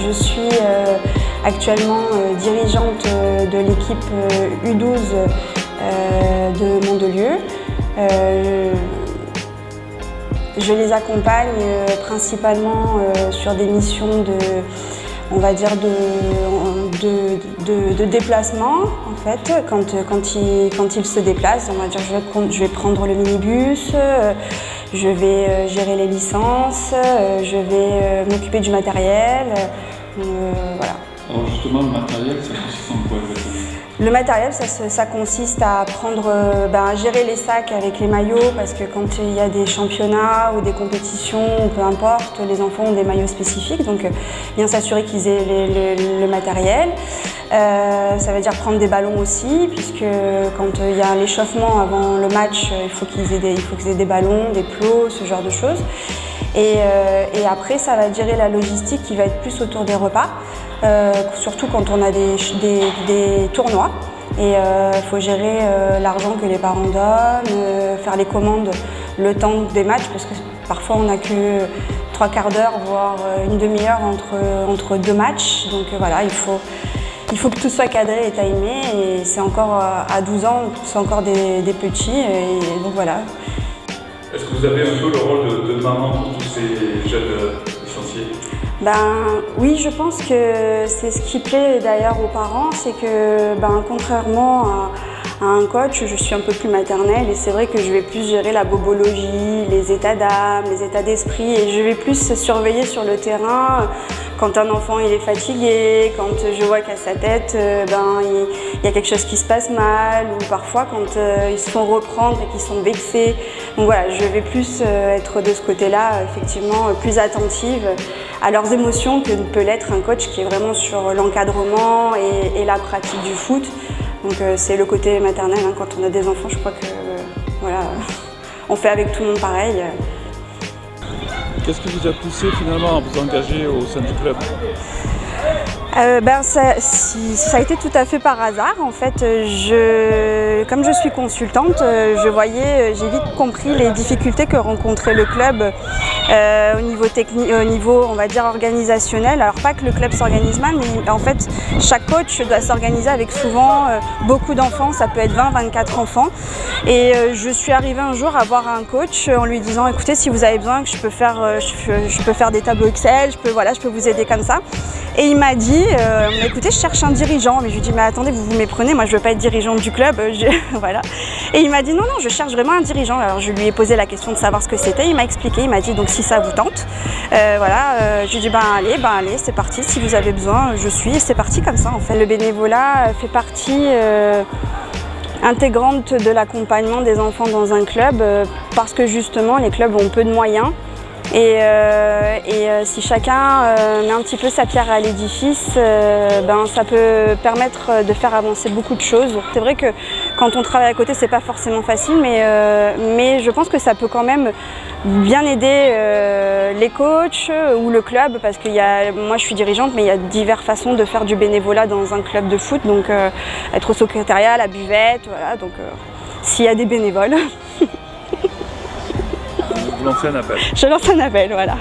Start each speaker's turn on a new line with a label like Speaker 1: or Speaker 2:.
Speaker 1: Je suis actuellement dirigeante de l'équipe U12 de Mandelieu. Je les accompagne principalement sur des missions on va dire de déplacement en fait. Quand ils se déplacent, on va dire je vais prendre le minibus, je vais gérer les licences, je vais m'occuper du matériel, voilà.
Speaker 2: Alors justement, le matériel, ça consiste en quoi exactement ?
Speaker 1: Le matériel, ça consiste à à gérer les sacs avec les maillots, parce que quand il y a des championnats ou des compétitions, ou peu importe, les enfants ont des maillots spécifiques, donc bien s'assurer qu'ils aient le matériel. Ça veut dire prendre des ballons aussi, puisque quand il y a l'échauffement avant le match, il faut qu'ils aient des ballons, des plots, ce genre de choses. Et après, ça va gérer la logistique qui va être plus autour des repas. Surtout quand on a des tournois et il faut gérer l'argent que les parents donnent, faire les commandes le temps des matchs, parce que parfois on n'a que 3/4 d'heure voire une demi-heure entre deux matchs, donc voilà, il faut que tout soit cadré et timé, et c'est encore à 12 ans, c'est encore des petits, et donc voilà.
Speaker 2: Est-ce que vous avez un peu le rôle de maman pour tous ces jeunes licenciés ?
Speaker 1: Oui, je pense que c'est ce qui plaît d'ailleurs aux parents, c'est que contrairement à un coach, je suis un peu plus maternelle, et c'est vrai que je vais plus gérer la bobologie, les états d'âme, les états d'esprit, et je vais plus surveiller sur le terrain quand un enfant il est fatigué, quand je vois qu'à sa tête il y a quelque chose qui se passe mal, ou parfois quand ils se font reprendre et qu'ils sont vexés. Donc voilà, je vais plus être de ce côté-là, effectivement, plus attentive à leurs émotions que peut l'être un coach qui est vraiment sur l'encadrement et la pratique du foot. Donc c'est le côté maternel, hein. Quand on a des enfants, je crois que voilà, on fait avec tout le monde pareil.
Speaker 2: Qu'est-ce qui vous a poussé finalement à vous engager au sein du club ?
Speaker 1: Ça a été tout à fait par hasard. En fait, comme je suis consultante, j'ai vite compris les difficultés que rencontrait le club au niveau technique, au niveau, on va dire, organisationnel. Alors pas que le club s'organise mal, mais en fait, chaque coach doit s'organiser avec souvent beaucoup d'enfants. Ça peut être 20-24 enfants. Et je suis arrivée un jour à voir un coach en lui disant, écoutez, si vous avez besoin que je peux faire des tableaux Excel, je peux vous aider comme ça. Et il m'a dit, écoutez, je cherche un dirigeant. Mais je lui ai dit, mais attendez, vous vous méprenez, moi je veux pas être dirigeante du club. Voilà. Et il m'a dit, non, je cherche vraiment un dirigeant. Alors je lui ai posé la question de savoir ce que c'était. Il m'a expliqué, il m'a dit, donc si ça vous tente, je lui ai dit, allez, c'est parti. Si vous avez besoin, je suis. Et c'est parti comme ça en fait. Le bénévolat fait partie intégrante de l'accompagnement des enfants dans un club, parce que justement les clubs ont peu de moyens. Et si chacun met un petit peu sa pierre à l'édifice, ça peut permettre de faire avancer beaucoup de choses. C'est vrai que quand on travaille à côté, c'est pas forcément facile, mais je pense que ça peut quand même bien aider les coachs ou le club, parce que moi je suis dirigeante, mais il y a diverses façons de faire du bénévolat dans un club de foot, donc être au secrétariat, à la buvette, voilà, donc s'il y a des bénévoles.
Speaker 2: Vous lancez un appel.
Speaker 1: Je lance un appel, voilà.